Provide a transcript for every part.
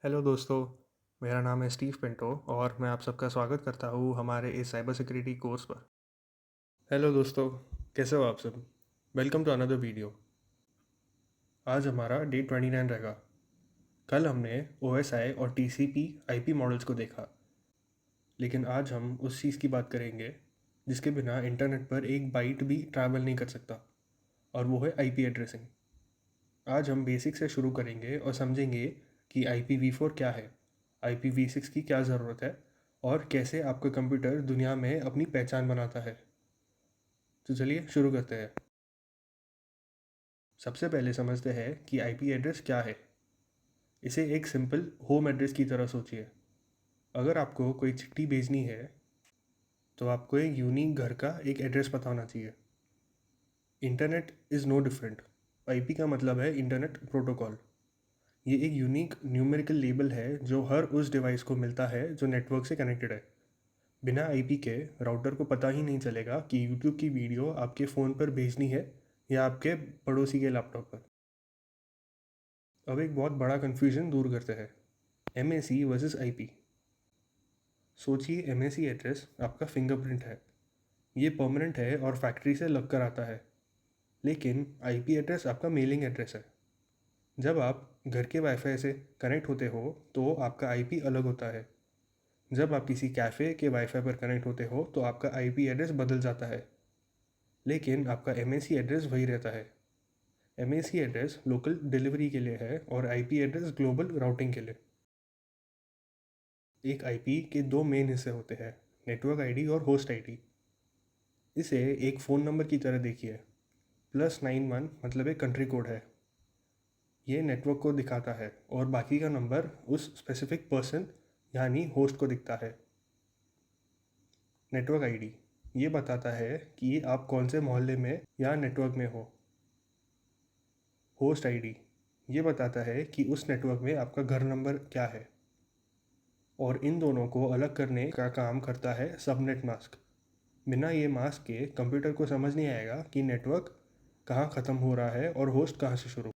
Hello दोस्तों। मेरा नाम है स्टीव पिंटो और मैं आप सबका स्वागत करता हूँ हमारे इस साइबर सिक्योरिटी कोर्स पर। हेलो दोस्तों, कैसे हो आप सब? Welcome to another video. आज हमारा डे 29 रहेगा। कल हमने OSI और TCP IP मॉडल्स को देखा, लेकिन आज हम उस चीज़ की बात करेंगे जिसके बिना इंटरनेट पर एक बाइट भी ट्रैवल नहीं कर सकता, और वो है IP एड्रेसिंग। आज हम बेसिक से शुरू करेंगे और समझेंगे कि IPv4 क्या है, IPv6 की क्या ज़रूरत है, और कैसे आपका कंप्यूटर दुनिया में अपनी पहचान बनाता है। तो चलिए शुरू करते हैं। सबसे पहले समझते हैं कि IP एड्रेस क्या है। इसे एक सिंपल होम एड्रेस की तरह सोचिए। अगर आपको कोई चिट्ठी भेजनी है तो आपको एक यूनिक घर का एक एड्रेस पता होना चाहिए। Internet is no different. IP का मतलब है इंटरनेट प्रोटोकॉल। ये एक यूनिक न्यूमेरिकल लेबल है जो हर उस डिवाइस को मिलता है जो नेटवर्क से कनेक्टेड है। बिना IP के राउटर को पता ही नहीं चलेगा कि YouTube की वीडियो आपके फ़ोन पर भेजनी है या आपके पड़ोसी के लैपटॉप पर। अब एक बहुत बड़ा कन्फ्यूजन दूर करते हैं, MAC वर्सेस IP। सोचिए, MAC एड्रेस आपका फिंगरप्रिंट है, ये परमानेंट है और फैक्ट्री से लग कर आता है। लेकिन IP एड्रेस आपका मेलिंग एड्रेस है। जब आप घर के वाईफाई से कनेक्ट होते हो तो आपका IP अलग होता है। जब आप किसी कैफ़े के वाईफाई पर कनेक्ट होते हो तो आपका IP एड्रेस बदल जाता है, लेकिन आपका MAC एड्रेस वही रहता है। MAC एड्रेस लोकल डिलीवरी के लिए है और IP एड्रेस ग्लोबल राउटिंग के लिए। एक IP के दो मेन हिस्से होते हैं, नेटवर्क ID और होस्ट ID। इसे एक फ़ोन नंबर की तरह देखिए। +91 मतलब एक कंट्री कोड है, ये नेटवर्क को दिखाता है, और बाकी का नंबर उस स्पेसिफिक पर्सन यानी होस्ट को दिखता है। नेटवर्क ID ये बताता है कि आप कौन से मोहल्ले में या नेटवर्क में हो। होस्ट ID ये बताता है कि उस नेटवर्क में आपका घर नंबर क्या है। और इन दोनों को अलग करने का काम करता है सबनेट मास्क। बिना ये मास्क के कंप्यूटर को समझ नहीं आएगा कि नेटवर्क कहाँ ख़त्म हो रहा है और होस्ट कहाँ से शुरू।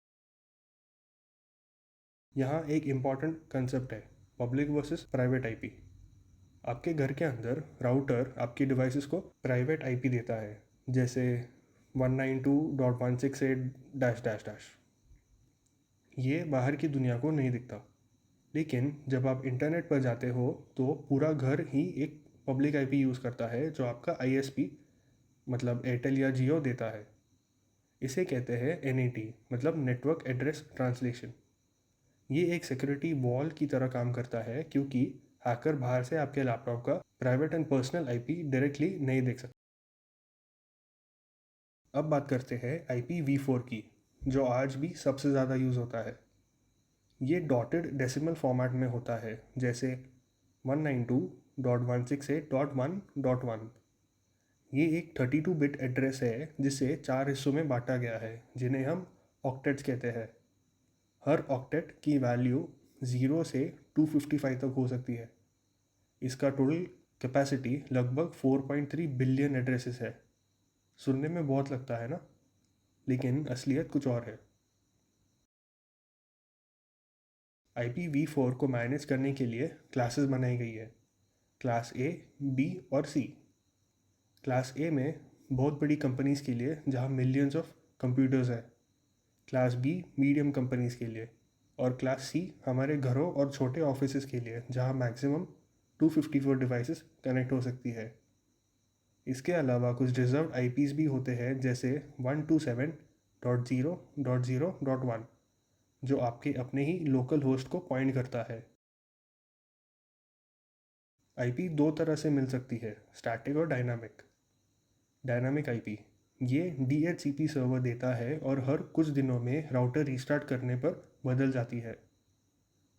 यहाँ एक इम्पॉर्टेंट कंसेप्ट है, पब्लिक वर्सेस प्राइवेट IP। आपके घर के अंदर राउटर आपकी डिवाइसेस को प्राइवेट IP देता है, जैसे 192.168 डैश डैश डैश। ये बाहर की दुनिया को नहीं दिखता, लेकिन जब आप इंटरनेट पर जाते हो तो पूरा घर ही एक पब्लिक IP यूज़ करता है जो आपका ISP मतलब एयरटेल या जियो देता है। इसे कहते हैं NAT मतलब नेटवर्क एड्रेस ट्रांसलेशन। ये एक सिक्योरिटी वॉल की तरह काम करता है, क्योंकि हैकर बाहर से आपके लैपटॉप का private and personal IP directly नहीं देख सकते। अब बात करते हैं IPv4 की, जो आज भी सबसे ज़्यादा यूज़ होता है। ये डॉटेड डेसिमल फॉर्मेट में होता है, जैसे 192.168.1.1। ये एक 32 बिट एड्रेस है जिसे 4 हिस्सों में बांटा गया है, जिन्हें हम ऑक्टेट्स कहते हैं। हर ऑक्टेट की वैल्यू 0 से 255 तक हो सकती है। इसका टोटल कैपेसिटी लगभग 4.3 बिलियन एड्रेसेस है। सुनने में बहुत लगता है ना, लेकिन असलियत कुछ और है। IPv4 को मैनेज करने के लिए क्लासेस बनाई गई है, क्लास A, B और C। क्लास A में बहुत बड़ी कंपनीज़ के लिए जहाँ मिलियंस ऑफ कंप्यूटर्स है। क्लास B मीडियम कंपनीज़ के लिए, और क्लास C हमारे घरों और छोटे ऑफिसेज़ के लिए जहाँ मैक्सिमम 254 डिवाइसेस कनेक्ट हो सकती है। इसके अलावा कुछ रिजर्व्ड IPs भी होते हैं, जैसे 127.0.0.1, जो आपके अपने ही लोकल होस्ट को पॉइंट करता है। IP दो तरह से मिल सकती है, स्टैटिक और डायनामिक। डायनामिक IP ये DHCP सर्वर देता है और हर कुछ दिनों में राउटर रीस्टार्ट करने पर बदल जाती है।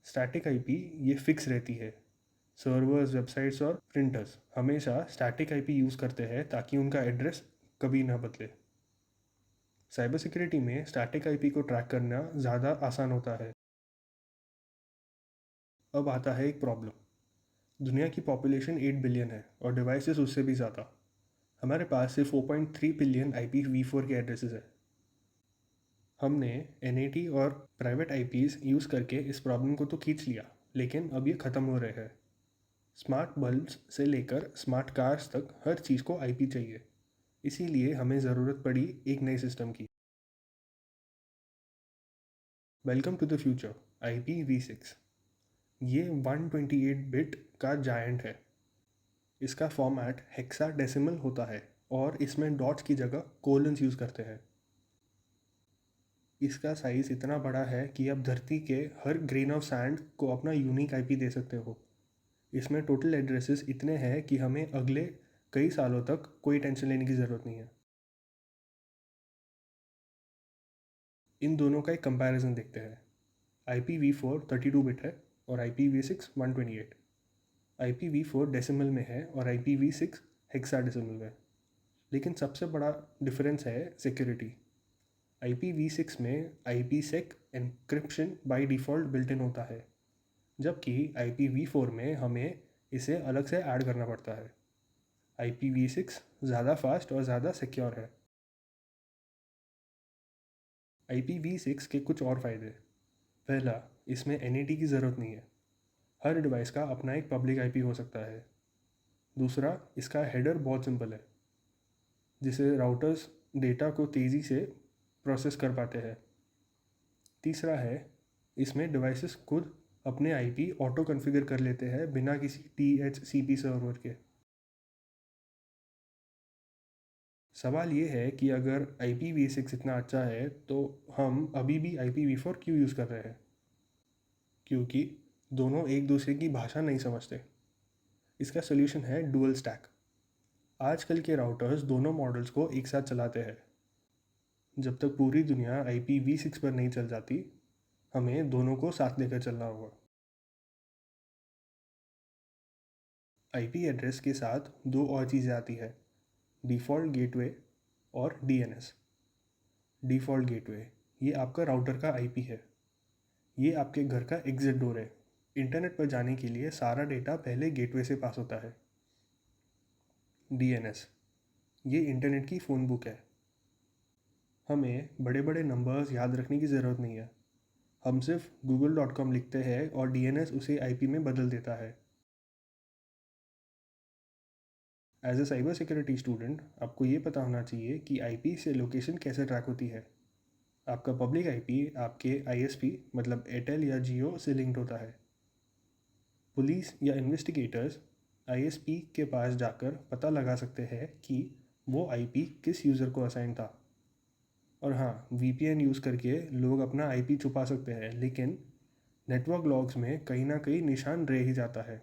स्टैटिक IP ये फिक्स रहती है। सर्वर्स, वेबसाइट्स और प्रिंटर्स हमेशा स्टैटिक IP यूज़ करते हैं ताकि उनका एड्रेस कभी ना बदले। साइबर सिक्योरिटी में स्टैटिक IP को ट्रैक करना ज़्यादा आसान होता है। अब आता है एक प्रॉब्लम। दुनिया की पॉपुलेशन 8 बिलियन है और डिवाइसेस उससे भी ज़्यादा। हमारे पास सिर्फ 4.3 बिलियन IPv4 के एड्रेसेस है। हमने NAT और प्राइवेट IPs यूज़ करके इस प्रॉब्लम को तो खींच लिया, लेकिन अब ये ख़त्म हो रहे हैं। स्मार्ट बल्ब्स से लेकर स्मार्ट कार्स तक हर चीज़ को IP चाहिए। इसीलिए हमें ज़रूरत पड़ी एक नए सिस्टम की। Welcome to the future, IPv6। ये 128 बिट का जायंट है। इसका फॉर्मेट हेक्साडेसिमल होता है और इसमें डॉट्स की जगह कोलन्स यूज़ करते हैं। इसका साइज़ इतना बड़ा है कि आप धरती के हर ग्रेन ऑफ सैंड को अपना यूनिक IP दे सकते हो। इसमें टोटल एड्रेसेस इतने हैं कि हमें अगले कई सालों तक कोई टेंशन लेने की ज़रूरत नहीं है। इन दोनों का एक कंपैरिजन देखते हैं। IPv4 32 बिट है और IPv6 128। IPv4 डेसिमल में है और IPv6 हेक्साडेसिमल में। लेकिन सबसे बड़ा डिफरेंस है सिक्योरिटी। IPv6 में IPsec encryption by default built in होता है, जबकि IPv4 में हमें इसे अलग से ऐड करना पड़ता है। IPv6 ज़्यादा फास्ट और ज़्यादा सिक्योर है। IPv6 के कुछ और फ़ायदे। पहला, इसमें NAT की ज़रूरत नहीं है। हर डिवाइस का अपना एक पब्लिक IP हो सकता है। दूसरा, इसका हेडर बहुत सिंपल है, जिसे राउटर्स डेटा को तेज़ी से प्रोसेस कर पाते हैं। तीसरा है, इसमें डिवाइसेस खुद अपने IP ऑटो कॉन्फ़िगर कर लेते हैं बिना किसी DHCP सर्वर के। सवाल ये है कि अगर IPv6 इतना अच्छा है तो हम अभी भी IPv4 क्यों यूज़ कर रहे हैं? क्योंकि दोनों एक दूसरे की भाषा नहीं समझते। इसका सोल्यूशन है डुअल स्टैक। आजकल के राउटर्स दोनों मॉडल्स को एक साथ चलाते हैं। जब तक पूरी दुनिया IPv6 पर नहीं चल जाती, हमें दोनों को साथ लेकर चलना होगा। IP एड्रेस के साथ दो और चीज़ें आती है, डिफ़ॉल्ट गेटवे और DNS। डिफ़ॉल्ट गेटवे ये आपका राउटर का IP है। ये आपके घर का एग्जिट डोर है। इंटरनेट पर जाने के लिए सारा डेटा पहले गेटवे से पास होता है। DNS ये इंटरनेट की फ़ोन बुक है। हमें बड़े बड़े नंबर्स याद रखने की ज़रूरत नहीं है। हम सिर्फ google.com लिखते हैं और DNS उसे IP में बदल देता है। As a cyber security student आपको ये पता होना चाहिए कि IP से लोकेशन कैसे ट्रैक होती है। आपका पब्लिक IP आपके ISP मतलब एयरटेल या जियो से लिंक्ड होता है। पुलिस या इन्वेस्टिगेटर्स ISP के पास जाकर पता लगा सकते हैं कि वो IP किस यूज़र को असाइन था। और हाँ, VPN यूज़ करके लोग अपना IP छुपा सकते हैं, लेकिन नेटवर्क लॉग्स में कहीं ना कहीं निशान रह ही जाता है।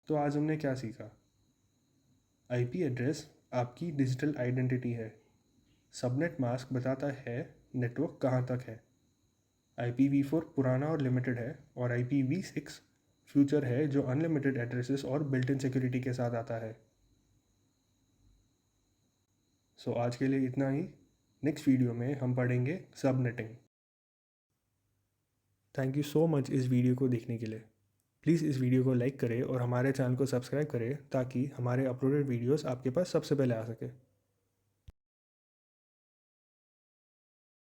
तो आज हमने क्या सीखा? IP एड्रेस आपकी डिजिटल आइडेंटिटी है। सबनेट मास्क बताता है नेटवर्क कहाँ तक है। IPv4 पुराना और लिमिटेड है और IPv6 फ्यूचर है जो अनलिमिटेड एड्रेसेस और बिल्ट इन सिक्योरिटी के साथ आता है। सो आज के लिए इतना ही। नेक्स्ट वीडियो में हम पढ़ेंगे subnetting. Thank you so much इस वीडियो को देखने के लिए। प्लीज़ इस वीडियो को लाइक करें और हमारे चैनल को सब्सक्राइब करें ताकि हमारे अपलोडेड वीडियोस आपके पास सबसे पहले आ सके।